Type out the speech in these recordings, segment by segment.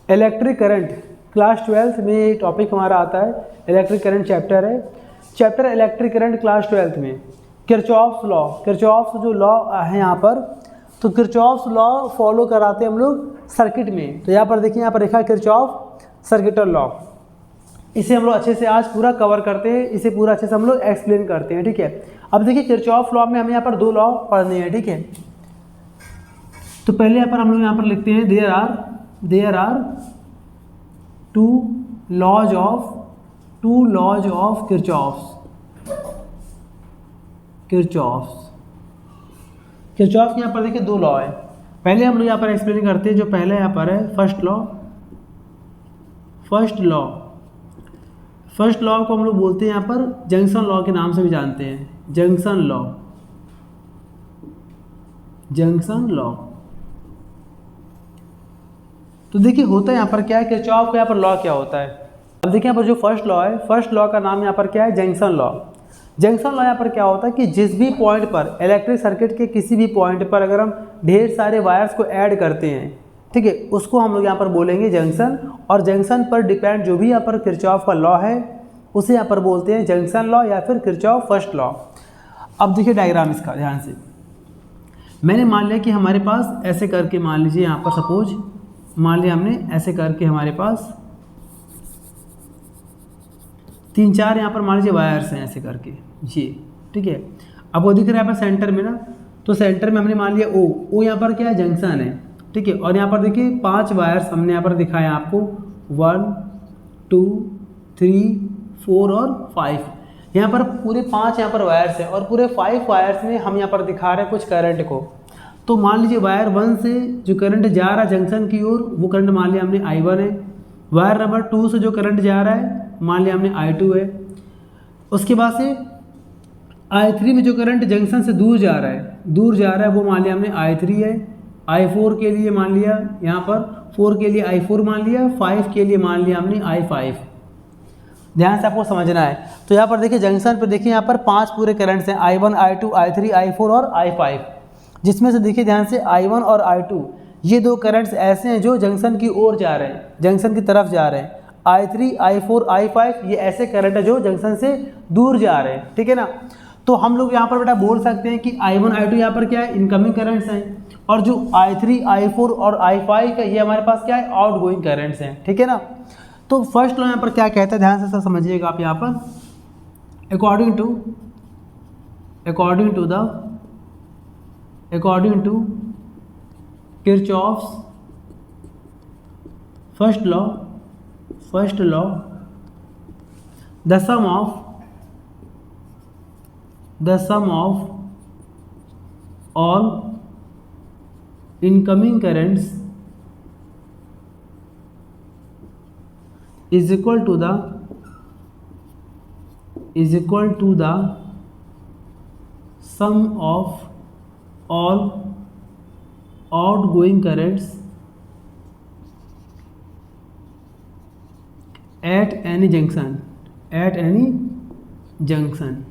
Electric current class 12th में ये topic हमारा आता है। इलेक्ट्रिक करंट चैप्टर है, chapter electric current class 12th में किरचॉफ्स लॉ, किरचॉफ्स जो लॉ है यहाँ पर, तो किरचॉफ्स लॉ फॉलो कराते हैं हम लोग सर्किट में। तो यहाँ पर देखिए, यहाँ पर लिखा है किरचॉफ सर्किटल लॉ। इसे हम लोग अच्छे से आज पूरा कवर करते हैं, इसे पूरा अच्छे से हम लोग एक्सप्लेन करते हैं, ठीक है। अब देखिए किरचॉफ लॉ में हमें यहाँ पर दो लॉ पढ़ने हैं, ठीक है। तो पहले यहाँ पर हम लोग यहाँ पर लिखते हैं there are two laws of Kirchhoff's. Kirchhoff के यहाँ पर देखिए दो लॉ है। पहले हम लोग यहाँ पर एक्सप्लेन करते हैं। जो पहले यहाँ पर है फर्स्ट लॉ को हम लोग बोलते हैं यहाँ पर जंक्शन लॉ के नाम से भी जानते हैं, जंक्शन लॉ। तो देखिए होता है यहाँ पर क्या है, किरचॉफ का यहाँ पर लॉ क्या होता है। अब देखिए यहाँ पर जो फर्स्ट लॉ है, फर्स्ट लॉ का नाम यहाँ पर क्या है, जंक्शन लॉ। जंक्शन लॉ यहाँ पर क्या होता है कि जिस भी पॉइंट पर इलेक्ट्रिक सर्किट के किसी भी पॉइंट पर अगर हम ढेर सारे वायर्स को ऐड करते हैं, ठीक है, उसको हम लोग यहाँ पर बोलेंगे जंक्शन। और जंक्शन पर डिपेंड जो भी यहाँ पर किरचॉफ का लॉ है उसे यहाँ पर बोलते हैं जंक्शन लॉ या फिर किरचॉफ फर्स्ट लॉ। अब देखिए डायग्राम इसका ध्यान से। मैंने मान लिया कि हमारे पास ऐसे करके, मान लीजिए यहाँ पर सपोज मान लिया हमने ऐसे करके हमारे पास 3-4 यहाँ पर मान लीजिए वायर्स हैं ऐसे करके ये, ठीक है। अब वो दिख रहा है यहाँ पर सेंटर में ना, तो सेंटर में हमने मान लिया ओ यहाँ पर क्या है, जंक्शन है, ठीक है। और यहाँ पर देखिए 5 वायर्स हमने यहाँ पर दिखाया आपको, 1 2 3 4 और 5। यहाँ पर पूरे 5 यहाँ पर वायर्स हैं और पूरे 5 वायर्स में हम यहाँ पर दिखा रहे हैं कुछ करंट को। तो मान लीजिए वायर 1 से जो करंट जा रहा है जंक्शन की ओर, वो करंट मान लिया हमने I1 है। वायर नंबर 2 से जो करंट जा रहा है मान लिया हमने I2 है। उसके बाद से I3 में जो करंट जंक्शन से दूर जा रहा है वो मान लिया हमने I3 है। I4 के लिए मान लिया यहाँ पर 4 के लिए I4 मान लिया, 5 के लिए मान लिया हमने I5। ध्यान से आपको समझना है। तो यहाँ पर देखिए जंक्शन पर देखिए यहाँ पर 5 पूरे करंट्स हैं, I1 I2 I3 I4 और I5, जिसमें से देखिए ध्यान से I1 और I2 ये दो करंट्स ऐसे हैं जो जंक्शन की ओर जा रहे हैं, जंक्शन की तरफ जा रहे हैं। I3 I4 I5 ये ऐसे करंट है जो जंक्शन से दूर जा रहे हैं, ठीक है ना। तो हम लोग यहाँ पर बेटा बोल सकते हैं कि I1 I2 यहाँ पर क्या है, इनकमिंग करंट्स हैं, और जो I3 I4 और I5 का ये हमारे पास क्या है, आउटगोइंग करंट्स हैं, ठीक है ना। तो फर्स्ट लॉ यहाँ पर क्या कहता है, ध्यान से सब समझिएगा आप। यहाँ पर according to Kirchhoff's first law the sum of all incoming currents is equal to the sum of all outgoing currents at any junction।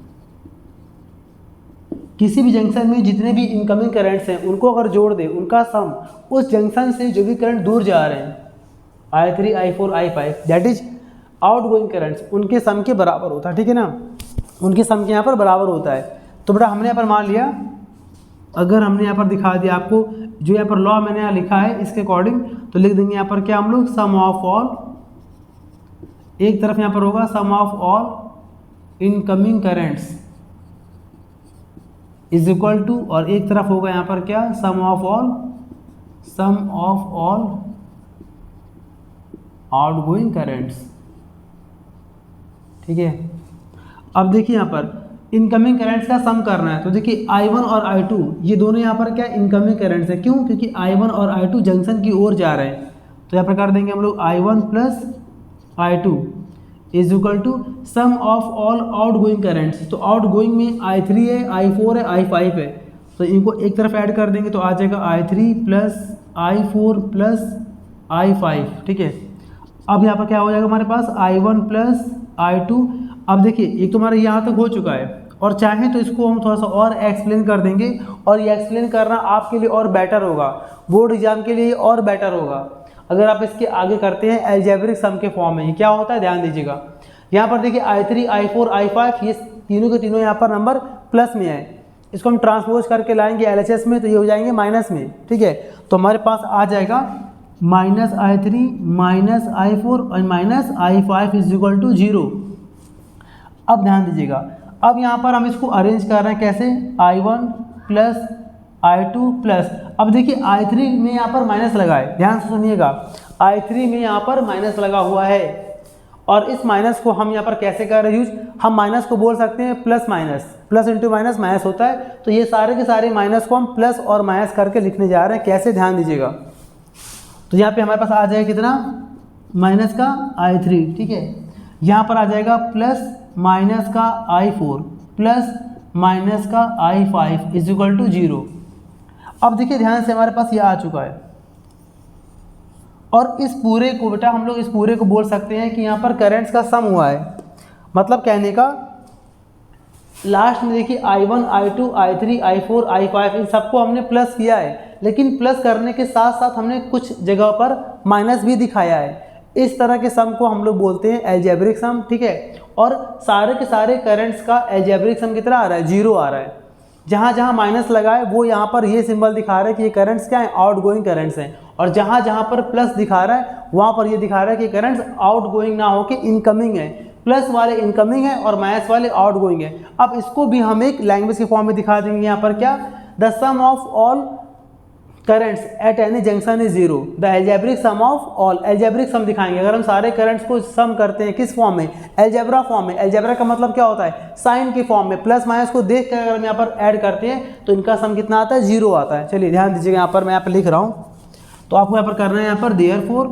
किसी भी जंक्शन में जितने भी इनकमिंग करंट्स हैं उनको अगर जोड़ दें, उनका सम उस जंक्शन से जो भी करंट दूर जा रहे हैं I3 I4 I5 that is outgoing currents, उनके सम के बराबर होता है, ठीक है ना। उनके सम के यहाँ पर बराबर होता है। तो बेटा हमने यहाँ पर मान लिया, अगर हमने यहाँ पर दिखा दिया आपको जो यहाँ पर लॉ मैंने यहाँ लिखा है इसके अकॉर्डिंग, तो लिख देंगे यहाँ पर क्या हम लोग, सम ऑफ ऑल, एक तरफ यहाँ पर होगा sum of all incoming currents is equal to, और एक तरफ होगा यहाँ पर क्या, sum of all outgoing currents, ठीक है। अब देखिए यहाँ पर इनकमिंग करंट्स का सम करना है। तो देखिए I1 और I2 ये दोनों यहाँ पर क्या इनकमिंग करंट्स है, क्यों, क्योंकि I1 और I2 जंक्शन की ओर जा रहे हैं। तो यहाँ पर कर देंगे हम लोग I1 plus I2 is equal to sum of all outgoing currents. तो आउटगोइंग में I3 है, I4 है, I5 है, तो इनको एक तरफ ऐड कर देंगे तो आ जाएगा I3 plus I4 plus I5, ठीक है। अब यहाँ पर क्या हो जाएगा हमारे पास I1 प्लस I2। अब देखिए एक तो हमारा यहाँ तक हो चुका है, और चाहें तो इसको हम थोड़ा सा और एक्सप्लेन कर देंगे, और ये एक्सप्लेन करना आपके लिए और बेटर होगा, बोर्ड एग्जाम के लिए और बेटर होगा अगर आप इसके आगे करते हैं अलजेब्रिक सम के फॉर्म में। ये क्या होता है ध्यान दीजिएगा, यहाँ पर देखिए I3 I4 I5 ये तीनों के तीनों यहाँ पर नंबर प्लस में है, इसको हम ट्रांसपोज करके लाएंगे LHS में तो ये हो जाएंगे माइनस में, ठीक है। तो हमारे पास आ जाएगा -I3 -I4 और -I5 इज इक्वल टू 0। अब ध्यान दीजिएगा, अब यहाँ पर हम इसको अरेंज कर रहे हैं कैसे, I1 प्लस I2 प्लस, अब देखिए I3 में यहाँ पर माइनस लगा है, ध्यान से सुनिएगा, I3 में यहाँ पर माइनस लगा हुआ है, और इस माइनस को हम यहाँ पर कैसे कर रहे हैं यूज, हम माइनस को बोल सकते हैं plus minus, plus into minus minus होता है, तो ये सारे के सारे माइनस को हम प्लस और माइनस करके लिखने जा रहे हैं, कैसे ध्यान दीजिएगा। तो यहाँ पे हमारे पास आ जाएगा कितना, माइनस का I3, ठीक है, यहाँ पर आ जाएगा प्लस माइनस का I4 प्लस माइनस का I5 इज इक्वल टू 0। अब देखिए ध्यान से हमारे पास ये आ चुका है, और इस पूरे को बेटा हम लोग इस पूरे को बोल सकते हैं कि यहाँ पर करंट्स का सम हुआ है, मतलब कहने का लास्ट में देखिए I1 I2 I3 I4 I5 इन सबको हमने प्लस किया है, लेकिन प्लस करने के साथ साथ हमने कुछ जगह पर माइनस भी दिखाया है। इस तरह के सम को हम लोग बोलते हैं अलजेब्रिक सम, ठीक है। और सारे के सारे करंट्स का अलजेब्रिक सम कितना आ रहा है, 0 आ रहा है। जहाँ जहाँ माइनस लगा है वो यहाँ पर ये सिंबल दिखा रहा है कि ये करंट्स क्या है, आउटगोइंग करंट्स हैं, और जहाँ जहाँ पर प्लस दिखा रहा है वहाँ पर ये दिखा रहा है कि करंट्स आउटगोइंग ना हो के इनकमिंग है, प्लस वाले इनकमिंग है और माइनस वाले आउटगोइंग है। अब इसको भी हम एक लैंग्वेज के फॉर्म में दिखा देंगे, यहाँ पर क्या, the sum of all currents at any junction is 0, the algebraic sum of all, algebraic sum दिखाएंगे। अगर हम सारे करंट्स को सम करते हैं किस फॉर्म में, अलजेब्रा फॉर्म में। अलजेब्रा का मतलब क्या होता है, साइन के फॉर्म में, प्लस माइनस को देख कर अगर हम यहाँ पर ऐड करते हैं तो इनका सम कितना आता है, 0 आता है। चलिए ध्यान दीजिएगा, यहाँ पर मैं यहाँ पर लिख रहा हूँ, तो आपको यहाँ पर करना है, यहाँ पर देयरफॉर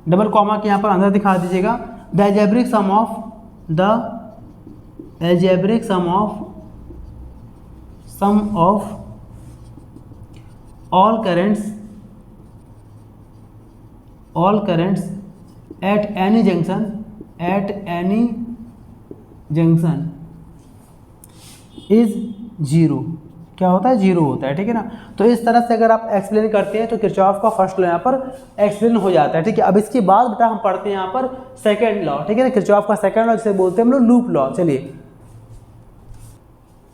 डबल कॉमा के यहाँ पर अंदर दिखा दीजिएगा, the algebraic sum of, the algebraic sum of all currents at any junction is 0। क्या होता है, 0 होता है, ठीक है ना। तो इस तरह से अगर आप एक्सप्लेन करते हैं तो किरचॉफ का फर्स्ट लॉ यहाँ पर एक्सप्लेन हो जाता है, ठीक है। अब इसके बाद बेटा हम पढ़ते हैं यहाँ पर सेकंड लॉ, ठीक है ना, किरचॉफ का सेकंड लॉ जिसे बोलते हैं हम लोग लूप लॉ। चलिए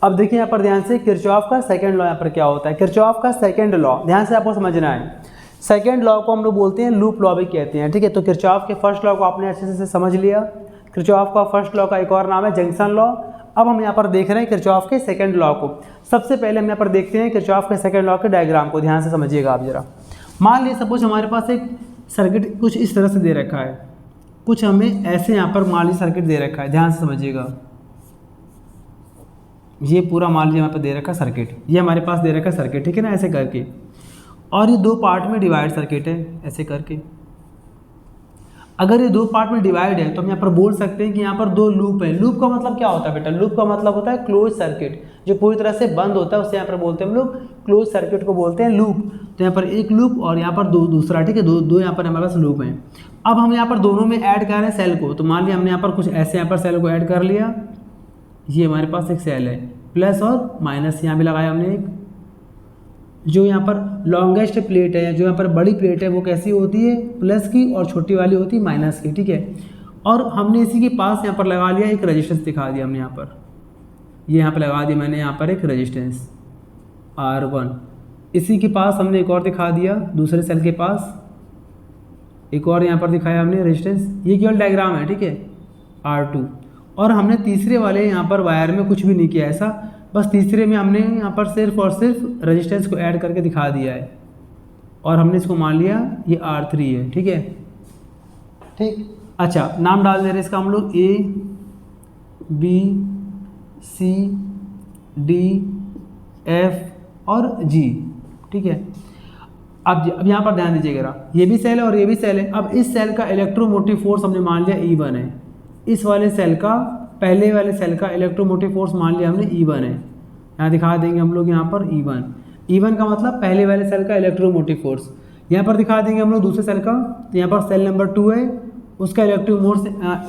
अब देखिए यहाँ पर ध्यान से, किरचॉफ का सेकंड लॉ यहाँ पर क्या होता है, किरचॉफ का सेकंड लॉ ध्यान से आपको समझना है। सेकंड लॉ को हम लोग बोलते हैं लूप लॉ भी कहते हैं, ठीक है। तो किरचॉफ के फर्स्ट लॉ को आपने अच्छे से समझ लिया, किरचॉफ का फर्स्ट लॉ का एक और नाम है जंक्शन लॉ। अब हम यहाँ पर देख रहे हैं किरचॉफ के सेकंड लॉ को। सबसे पहले हम यहाँ पर देखते हैं किरचॉफ के सेकंड लॉ के डायग्राम को, ध्यान से समझिएगा आप जरा। मान लीजिए सपोज हमारे पास एक सर्किट कुछ इस तरह से दे रखा है, कुछ हमें ऐसे यहाँ पर मान लीजिए सर्किट दे रखा है, ध्यान से समझिएगा। ये पूरा मान लीजिए यहाँ पर दे रखा सर्किट, ये हमारे पास दे रखा सर्किट, ठीक है ना, ऐसे करके, और ये दो पार्ट में डिवाइड सर्किट है ऐसे करके। अगर ये दो पार्ट में डिवाइड है तो हम यहाँ पर बोल सकते हैं कि यहाँ पर दो लूप है। लूप का मतलब क्या होता है बेटा, लूप का मतलब होता है क्लोज सर्किट, जो पूरी तरह से बंद होता है उसे यहाँ पर बोलते हैं हम लोग क्लोज सर्किट को बोलते हैं लूप। तो यहाँ पर एक लूप और यहाँ पर दूसरा, ठीक है, दो यहाँ पर हमारे पास लूप हैं। अब हम यहाँ पर दोनों में ऐड कर रहे हैं सेल को, तो मान लिया हमने यहाँ पर कुछ ऐसे यहाँ पर सेल को ऐड कर लिया, ये हमारे पास एक सेल है, प्लस और माइनस यहाँ भी लगाया हमने एक। जो यहाँ पर लॉन्गेस्ट प्लेट है, जो यहाँ पर बड़ी प्लेट है, वो कैसी होती है, प्लस की, और छोटी वाली होती है माइनस की, ठीक है। और हमने इसी के पास यहाँ पर लगा लिया एक रेजिस्टेंस दिखा दिया हमने यहाँ पर, ये यहाँ पर लगा दिया मैंने यहाँ पर एक रेजिस्टेंस R1। इसी के पास हमने एक और दिखा दिया दूसरे सेल के पास, एक और यहाँ पर दिखाया हमने रेजिस्टेंस। ये केवल डायग्राम है, ठीक है, R2। और हमने तीसरे वाले यहाँ पर वायर में कुछ भी नहीं किया ऐसा, बस तीसरे में हमने यहाँ पर सिर्फ और सिर्फ रेजिस्टेंस को ऐड करके दिखा दिया है, और हमने इसको मान लिया ये R3 है, ठीक है, ठीक। अच्छा, नाम डाल दे रहे हैं इसका हम लोग A B C D F और G, ठीक है। अब यहाँ पर ध्यान दीजिएगा, ये भी सेल है और ये भी सेल है। अब इस सेल का इलेक्ट्रोमोटिव फोर्स हमने मान लिया E1 है, इस वाले सेल का, पहले वाले सेल का इलेक्ट्रोमोटिव फोर्स मान लिया हमने E1 है। यहाँ दिखा देंगे हम लोग यहाँ पर E1 का मतलब पहले वाले सेल का इलेक्ट्रोमोटिव फोर्स। यहाँ पर दिखा देंगे हम लोग दूसरे सेल का, तो यहाँ पर सेल नंबर 2 है उसका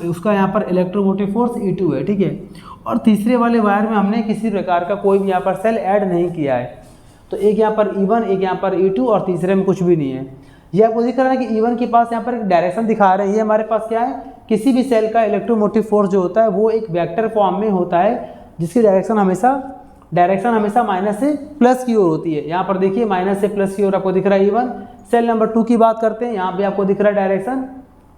उसका यहाँ पर इलेक्ट्रोमोटिव फोर्स E2 है, ठीक है। और तीसरे वाले वायर में हमने किसी प्रकार का कोई भी यहाँ पर सेल ऐड नहीं किया है, तो एक यहाँ पर E1, एक यहाँ पर E2 और तीसरे में कुछ भी नहीं है। ये आपको दिख रहा है कि E1 के पास यहाँ पर एक डायरेक्शन दिखा रहे हैं। ये हमारे पास क्या है, किसी भी सेल का इलेक्ट्रोमोटिव फोर्स जो होता है वो एक वेक्टर फॉर्म में होता है, जिसकी डायरेक्शन हमेशा माइनस से प्लस की ओर होती है। यहाँ पर देखिए माइनस से प्लस की ओर आपको दिख रहा है E1। सेल नंबर 2 की बात करते हैं, यहाँ पे आपको दिख रहा है डायरेक्शन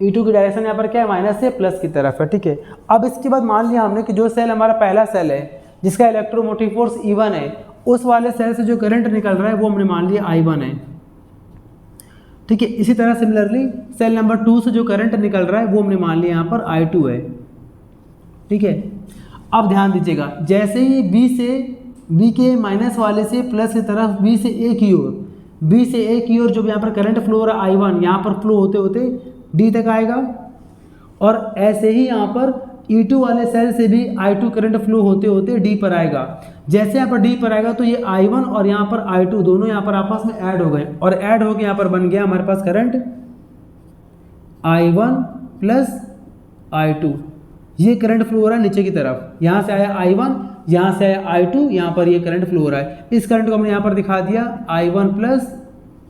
E2 की डायरेक्शन यहाँ पर क्या है, माइनस से प्लस की तरफ है, ठीक है। अब इसके बाद मान लिया हमने कि जो सेल हमारा पहला सेल है जिसका इलेक्ट्रोमोटिव फोर्स E1 है, उस वाले सेल से जो करंट निकल रहा है वो हमने मान लिया I1 है, ठीक है। इसी तरह सिमिलरली सेल नंबर 2 से जो करंट निकल रहा है वो हमने मान लिया यहाँ पर I2 है, ठीक है। अब ध्यान दीजिएगा, जैसे ही बी के माइनस वाले से प्लस की तरफ बी से ए की ओर जो भी यहाँ पर करंट फ्लो हो रहा है I1 यहाँ पर फ्लो होते होते डी तक आएगा, और ऐसे ही यहाँ पर E2 वाले सेल से भी I2 करंट फ्लो होते होते डी पर आएगा। जैसे यहाँ पर डी पर आएगा तो ये I1 और यहाँ पर I2 दोनों यहाँ पर आपस में ऐड हो गए, और ऐड होकर यहाँ पर बन गया हमारे पास करंट I1 प्लस I2। ये करंट फ्लो हो रहा है नीचे की तरफ, यहाँ से आया I1, यहाँ से आया I2, यहाँ पर ये करंट फ्लो हो रहा है। इस करंट को हमने यहाँ पर दिखा दिया I1 प्लस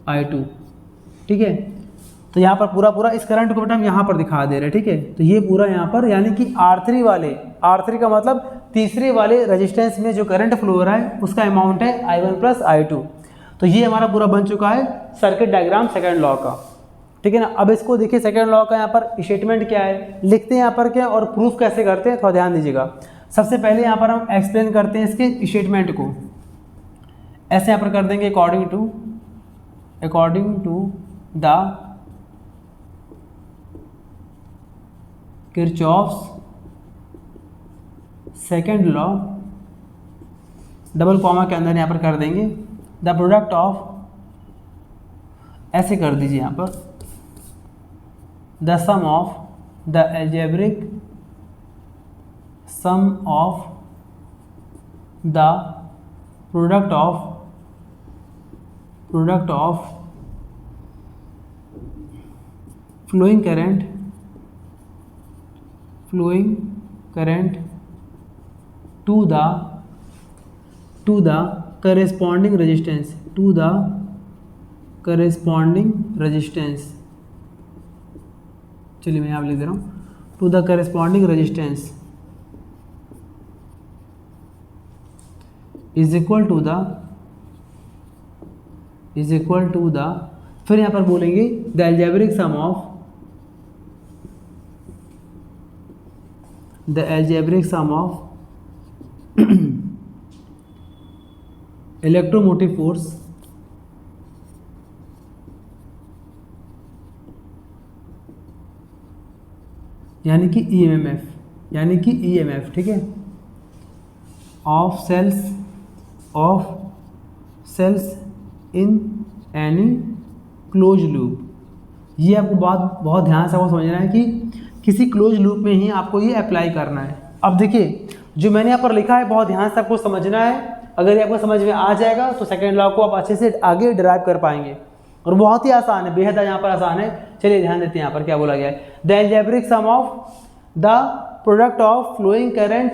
I2, ठीक है। तो यहाँ पर पूरा इस करंट को बेटा हम यहाँ पर दिखा दे रहे हैं, ठीक है। तो ये पूरा यहाँ पर यानी कि R3 का मतलब तीसरे वाले रेजिस्टेंस में जो करंट फ्लो हो रहा है उसका अमाउंट है I1 प्लस I2। तो ये हमारा पूरा बन चुका है सर्किट डायग्राम सेकेंड लॉ का, ठीक है ना। अब इसको देखिए सेकेंड लॉ का यहाँ पर स्टेटमेंट क्या है, लिखते हैं यहाँ पर क्या और प्रूफ कैसे करते हैं, थोड़ा ध्यान दीजिएगा। सबसे पहले यहाँ पर हम एक्सप्लेन करते हैं इसके स्टेटमेंट को, ऐसे यहाँ पर कर देंगे according to the Kirchhoff's second law, double comma के अंदर यहाँ पर कर देंगे द प्रोडक्ट ऑफ, ऐसे कर दीजिए यहाँ पर the sum of the algebraic sum of the product of flowing current to the corresponding resistance, चलिए मैं यहाँ लिख दे रहा हूँ to the corresponding resistance is equal to the फिर यहाँ पर बोलेंगे the algebraic sum of electromotive force यानी कि EMF, ठीक है, of cells in any close loop. ये आपको बात बहुत ध्यान से समझना है कि किसी क्लोज लूप में ही आपको ये अप्लाई करना है। अब देखिए जो मैंने यहाँ पर लिखा है बहुत ध्यान से आपको समझना है। अगर ये आपको समझ में आ जाएगा तो सेकेंड लॉ को आप अच्छे से आगे ड्राइव कर पाएंगे, और बहुत ही आसान है, बेहद यहाँ पर आसान है। चलिए ध्यान देते हैं यहाँ पर क्या बोला गया है, the algebraic sum of the product of flowing current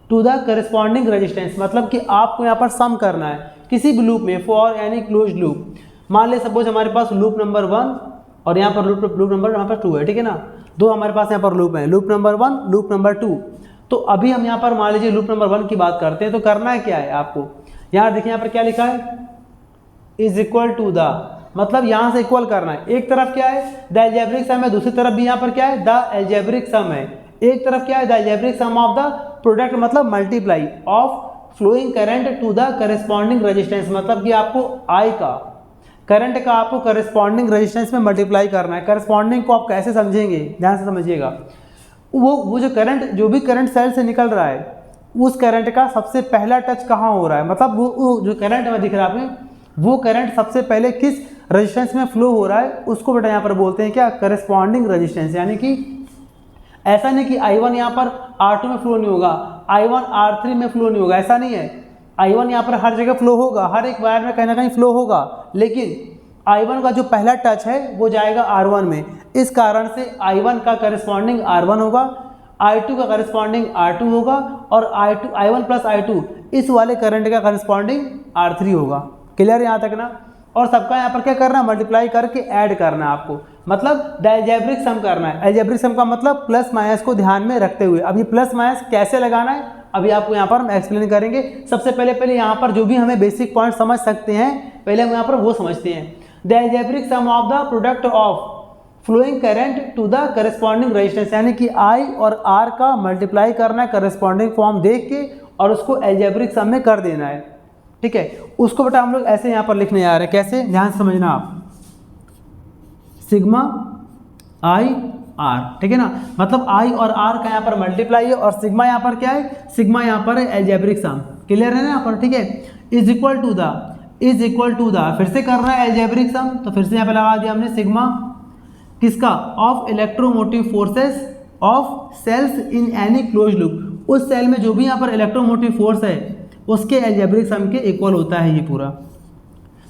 to the corresponding resistance, मतलब कि आपको यहाँ पर सम करना है किसी भी लूप में, फॉर यानी क्लोज लूप। मान ले सपोज हमारे पास लूप नंबर 1 और यहाँ पर लूप नंबर यहाँ पर 2 है, ठीक है ना, दो हमारे पास यहाँ पर लूप है, लूप नंबर 1 लूप नंबर 2। तो अभी हम यहाँ पर मान लीजिए लूप नंबर 1 की बात करते हैं। तो करना है क्या है आपको, यहाँ देखिए यहाँ पर क्या लिखा है, इज इक्वल टू द, मतलब यहाँ से इक्वल करना है। एक तरफ क्या है द एल्जेब्रिक सम है, दूसरी तरफ भी यहाँ पर क्या है द एल्जेब्रिक सम है। एक तरफ क्या है the algebraic sum of the product, मतलब multiply of flowing current to the corresponding resistance, मतलब कि आपको आई का करंट का आपको करस्पॉन्डिंग रेजिस्टेंस में मल्टीप्लाई करना है। करस्पॉन्डिंग को आप कैसे समझेंगे, ध्यान से समझिएगा। वो जो करंट, जो भी करंट सेल से निकल रहा है उस करंट का सबसे पहला टच कहाँ हो रहा है, मतलब वो जो करंट में दिख रहा है आपने, वो करंट सबसे पहले किस रेजिस्टेंस में फ्लो हो रहा है उसको बेटा यहाँ पर बोलते हैं क्या, करस्पॉन्डिंग रेजिस्टेंस। यानी कि ऐसा नहीं कि I1 यहाँ पर R2 में फ्लो नहीं होगा, I1 R3 में फ्लो नहीं होगा, ऐसा नहीं है। I1 यहाँ पर हर जगह फ्लो होगा, हर एक वायर में कहीं ना कहीं फ्लो होगा, लेकिन I1 का जो पहला टच है वो जाएगा R1 में, इस कारण से I1 का करस्पॉन्डिंग R1 होगा, I2 का करस्पॉन्डिंग R2 होगा और I1 प्लस I2 इस वाले करंट का करस्पॉन्डिंग R3 होगा। क्लियर यहाँ तक ना। और सबका यहाँ पर क्या करना है, मल्टीप्लाई करके ऐड करना है आपको, मतलब अलजेब्रिक सम करना है। अलजेब्रिक सम का मतलब प्लस माइनस को ध्यान में रखते हुए। अब ये प्लस माइनस कैसे लगाना है अभी आपको यहाँ पर हम एक्सप्लेन करेंगे। सबसे पहले यहाँ पर जो भी हमें बेसिक पॉइंट समझ सकते हैं पहले हम यहाँ पर वो समझते हैं। The algebraic sum of the product of flowing current to the corresponding resistance, यानी कि I और R का मल्टीप्लाई करना है करस्पॉन्डिंग फॉर्म देख के और उसको अलजेब्रिक सम में कर देना है। ठीक है, उसको बेटा हम लोग ऐसे यहाँ पर लिखने आ रहे हैं। कैसे, ध्यान से समझना आप, सिग्मा I R, ठीक है ना, मतलब I और R का यहाँ पर मल्टीप्लाई है और सिग्मा यहाँ पर क्या है, सिग्मा यहाँ पर है अलजेब्रिक सम। क्लियर है ना यहाँ पर, ठीक है। इज इक्वल टू द फिर से करना है अलजेब्रिक सम, तो फिर से यहाँ पर लगा दिया हमने सिग्मा किसका, of electromotive forces of cells in any close loop, उस सेल में जो भी यहाँ पर इलेक्ट्रोमोटिव फोर्स है उसके अलजेब्रिक सम के इक्वल होता है ये पूरा।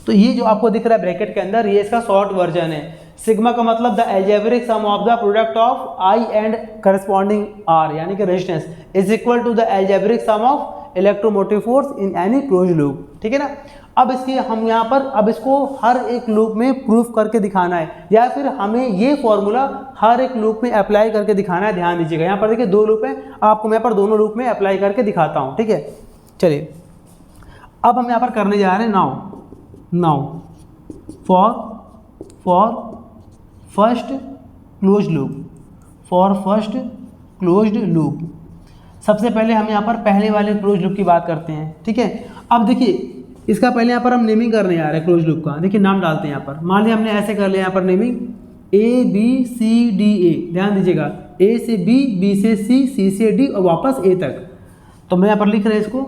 तो ये जो आपको दिख रहा है ब्रैकेट के अंदर ये इसका शॉर्ट वर्जन है। सिग्मा का मतलब the algebraic sum of the product of I and corresponding R यानी कि resistance is equal to the algebraic sum of electromotive force in any close loop. ठीक है ना। अब इसकी हम यहाँ पर अब इसको हर एक लूप में प्रूफ करके दिखाना है या फिर हमें ये फॉर्मूला हर एक लूप में अप्लाई करके दिखाना है। ध्यान दीजिएगा, यहाँ पर देखिए 2 लूप है, आपको मैं यहाँ पर दोनों लूप में अप्लाई करके दिखाता हूँ। ठीक है, चलिए अब हम यहाँ पर करने जा रहे हैं now for first closed loop. सबसे पहले हम यहाँ पर पहले वाले क्लोज लूप की बात करते हैं। ठीक है, अब देखिए इसका पहले यहाँ पर हम नेमिंग करने जा रहे हैं क्लोज लूप का। देखिए नाम डालते हैं यहाँ पर, मान लिया हमने ऐसे कर लिया यहाँ पर नेमिंग ABCDA, ध्यान दीजिएगा A से B, B से C, C से D और वापस A तक। तो मैं यहाँ पर लिख रहा है इसको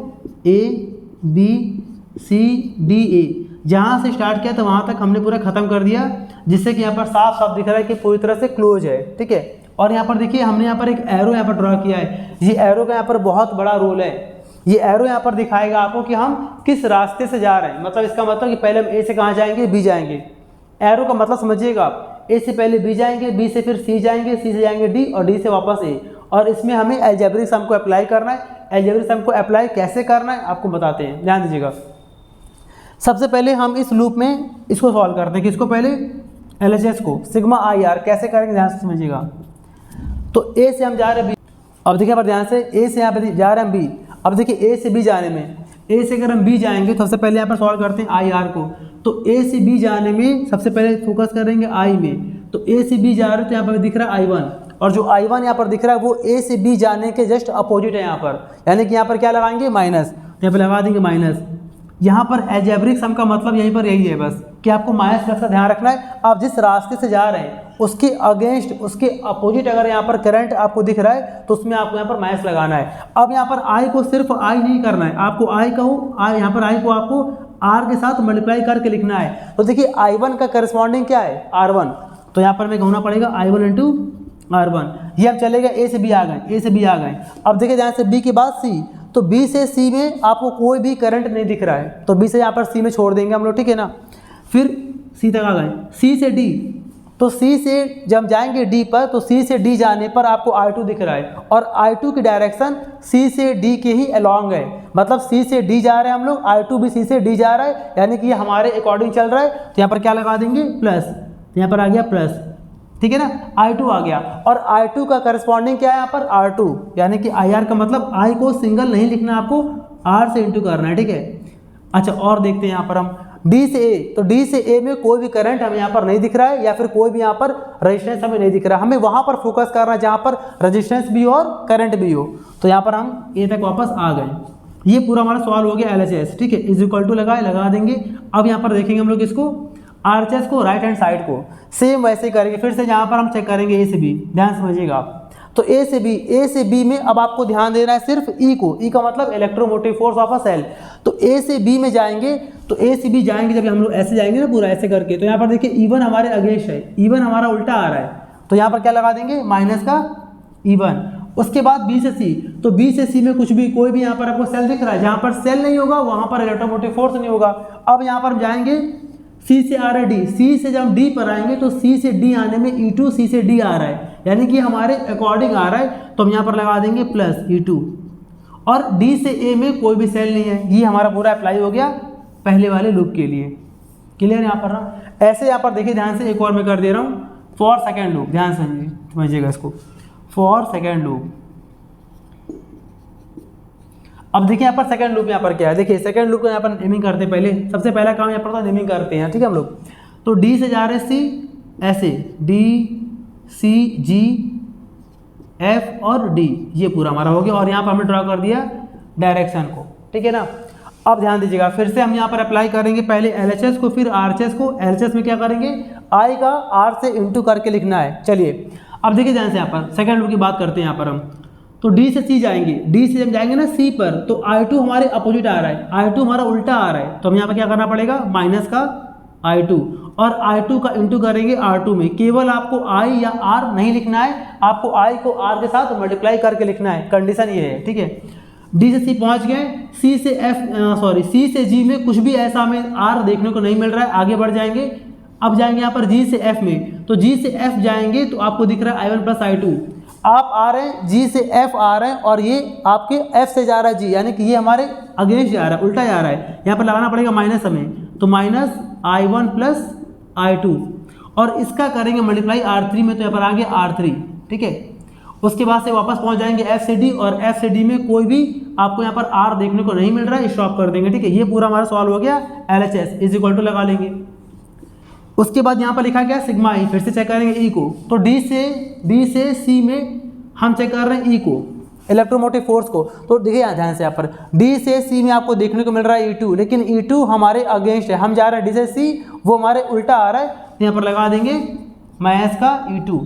ABCDA, जहाँ से स्टार्ट किया तो वहाँ तक हमने पूरा खत्म कर दिया, जिससे कि यहाँ पर साफ साफ दिख रहा है कि पूरी तरह से क्लोज है। ठीक है, और यहाँ पर देखिए हमने यहाँ पर एक एरो यहाँ पर ड्रॉ किया है। ये एरो का यहाँ पर बहुत बड़ा रोल है। ये एरो यहाँ पर दिखाएगा आपको कि हम किस रास्ते से जा रहे हैं। मतलब इसका मतलब कि पहले हम A से कहाँ जाएंगे, B जाएंगे। एरो का मतलब समझिएगा आप, A से पहले B जाएंगे, B से फिर C जाएंगे, C से जाएंगे D और D से वापस A। और इसमें हमें अलजेब्रिक सम को अप्लाई करना है। अलजेब्रिक सम को अप्लाई कैसे करना है आपको बताते हैं, ध्यान दीजिएगा। सबसे पहले हम इस लूप में इसको सॉल्व करते हैं। किसको, पहले LHS को, सिग्मा IR कैसे करेंगे ध्यान से समझिएगा। तो A से हम जा रहे हैं B, अब देखिए पर ध्यान से A से यहाँ पर जा रहे हैं B। अब देखिए A से B जाने में, A से अगर हम B जाएंगे तो सबसे पहले यहाँ पर सॉल्व करते हैं IR को। तो A से B जाने में सबसे पहले फोकस करेंगे I में। तो A से B जा रहे हो तो यहाँ पर दिख रहा है I1, और जो I1 यहाँ पर दिख रहा है वो A से B जाने के जस्ट अपोजिट है यहाँ पर, यानी कि यहाँ पर क्या लगाएंगे, माइनस। तो यहाँ पर लगा देंगे माइनस। यहाँ पर अलजेब्रिक सम का मतलब यहीं पर यही है बस कि आपको माइनस प्लस का ध्यान रखना है। आप जिस रास्ते से जा रहे हैं उसके अगेंस्ट, उसके अपोजिट अगर यहाँ पर करंट आपको दिख रहा है तो उसमें आपको यहाँ पर माइनस लगाना है। अब यहाँ पर I को सिर्फ I नहीं करना है, आपको यहाँ पर I को आपको R के साथ मल्टीप्लाई करके लिखना है। तो देखिए I1 का करस्पॉन्डिंग क्या है, R1। तो यहाँ पर मैं होना पड़ेगा I1 इंटू R1। ये हम चले गए A से B आ गए। अब देखिए ध्यान से B के बाद C, तो B से C में आपको कोई भी करंट नहीं दिख रहा है, तो B से यहाँ पर C में छोड़ देंगे हम लोग। ठीक है ना, फिर C तक आ गए। C से D, तो C से जब जाएंगे D पर तो C से D जाने पर आपको I2 दिख रहा है और I2 की डायरेक्शन C से D के ही अलॉन्ग है। मतलब C से D जा रहे हैं हम लोग, I2 भी C से D जा रहा है, यानी कि ये हमारे अकॉर्डिंग चल रहा है। तो यहाँ पर क्या लगा देंगे, प्लस। तो यहाँ पर आ गया प्लस, ठीक है ना, I2 आ गया। और I2 का करस्पॉन्डिंग क्या है यहाँ पर, R2, यानी कि IR का मतलब I को सिंगल नहीं लिखना, आपको R से इंटू करना है। ठीक है, अच्छा और देखते हैं यहाँ पर हम D से A, तो D से A में कोई भी करंट हमें यहाँ पर नहीं दिख रहा है या फिर कोई भी यहाँ पर रेजिस्टेंस हमें नहीं दिख रहा है। हमें वहाँ पर फोकस करना है जहाँ पर रेजिस्टेंस भी हो और करंट भी हो। तो यहाँ पर हम A तक वापस आ गए। ये पूरा हमारा सवाल हो गया LHS। ठीक है, इज इक्वल टू लगा देंगे। अब यहाँ पर देखेंगे हम लोग इसको RHS को, राइट हैंड साइड को सेम वैसे ही करेंगे। फिर से यहाँ पर हम चेक करेंगे A से B, ध्यान समझिएगा आप। तो A से B में अब आपको ध्यान देना है सिर्फ E को। E का मतलब electromotive force of a cell. तो A से B में जाएंगे, तो A से B जाएंगे जब हम लोग ऐसे जाएंगे ना पूरा ऐसे करके, तो यहाँ पर देखिए E1 हमारे अगेंस्ट है, E1 हमारा उल्टा आ रहा है। तो यहाँ पर क्या लगा देंगे, माइनस का E1। उसके बाद B से C, तो B से C में कुछ भी कोई भी यहाँ पर आपको सेल दिख रहा है, जहाँ पर सेल नहीं होगा वहाँ पर इलेक्ट्रोमोटिव फोर्स नहीं होगा। अब यहाँ पर हम जाएंगे सी से आ रहा है डी, सी से जब हम डी पर आएंगे तो सी से डी आने में E2 सी से डी आ रहा है, यानी कि हमारे अकॉर्डिंग आ रहा है, तो हम यहाँ पर लगा देंगे प्लस E2। और डी से ए में कोई भी सेल नहीं है, ये हमारा पूरा अप्लाई हो गया पहले वाले लूप के लिए। क्लियर यहाँ पर ना। ऐसे यहाँ पर देखिए ध्यान से, एक और मैं कर दे रहा हूँ फॉर सेकेंड लूप, ध्यान से समझिएगा इसको, फॉर सेकेंड लूप। अब देखिए यहाँ पर सेकंड लूप यहाँ पर क्या है, देखिए सेकंड लूप को यहाँ पर नेमिंग करते हैं। पहले सबसे पहला काम यहाँ पर था नेमिंग करते हैं, ठीक है हम लोग। तो डी से जा रहे सी, ऐसे डी सी जी एफ और डी, ये पूरा हमारा हो गया। और यहाँ पर हमने ड्रॉ कर दिया डायरेक्शन को, ठीक है ना। अब ध्यान दीजिएगा, फिर से हम यहाँ पर अप्लाई करेंगे पहले LHS को, फिर RHS को। LHS में क्या करेंगे, आई का R से इंटू करके लिखना है। चलिए अब देखिए ध्यान से, यहाँ पर सेकंड लूप की बात करते हैं। यहाँ पर हम तो डी से सी जाएंगे, डी से जब जाएंगे ना सी पर, तो I2 हमारे अपोजिट आ रहा है, I2 हमारा उल्टा आ रहा है, तो हम यहाँ पर क्या करना पड़ेगा, माइनस का I2 और I2 का इंटू करेंगे R2 में। केवल आपको I या R नहीं लिखना है, आपको I को R के साथ मल्टीप्लाई करके लिखना है, कंडीशन ये है, ठीक है। डी से सी पहुँच गए, सी से सी से जी में कुछ भी ऐसा हमें R देखने को नहीं मिल रहा है, आगे बढ़ जाएंगे। अब जाएंगे यहाँ पर G से F में, तो G से F जाएंगे तो आपको दिख रहा है I1 प्लस I2। आप आ रहे हैं G से F आ रहे हैं और ये आपके F से जा रहा है G, यानी कि ये हमारे अगेंस्ट जा रहा है, उल्टा जा रहा है। यहाँ पर लगाना पड़ेगा माइनस हमें, तो माइनस I1 प्लस I2 और इसका करेंगे मल्टीप्लाई R3 में, तो यहाँ पर आगे R3, ठीक है। उसके बाद से वापस पहुँच जाएंगे F से D, और F से D में कोई भी आपको यहाँ पर R देखने को नहीं मिल रहा है, स्टॉप कर देंगे, ठीक है। ये पूरा हमारा सॉल्व हो गया। LHS इज इक्वल टू लगा लेंगे। उसके बाद यहाँ पर लिखा गया सिग्मा ई, फिर से चेक करेंगे ई को, तो डी से सी में हम चेक कर रहे हैं ई को, इलेक्ट्रोमोटिव फोर्स को। तो देखिए यहाँ ध्यान से, यहाँ पर डी से सी में आपको देखने को मिल रहा है E2, लेकिन E2 हमारे अगेंस्ट है, हम जा रहे हैं डी से सी, वो हमारे उल्टा आ रहा है, तो यहाँ पर लगा देंगे माइनस का E2।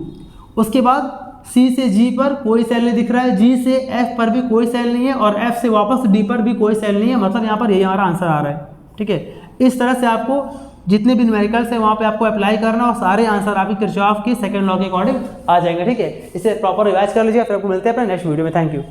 उसके बाद सी से जी पर कोई सेल नहीं दिख रहा है, जी से एफ पर भी कोई सेल नहीं है, और एफ से वापस डी पर भी कोई सेल नहीं है, मतलब यहाँ पर यही हमारा आंसर आ रहा है, ठीक है। इस तरह से आपको जितने भी न्यूमेरिकल्स हैं वहाँ पे आपको अप्लाई करना, और सारे आंसर आपकी किरचॉफ की सेकंड लॉ के अकॉर्डिंग आ जाएंगे, ठीक है। इसे प्रॉपर रिवाइज कर लीजिए, फिर आपको मिलते हैं अपने नेक्स्ट वीडियो में। Thank you.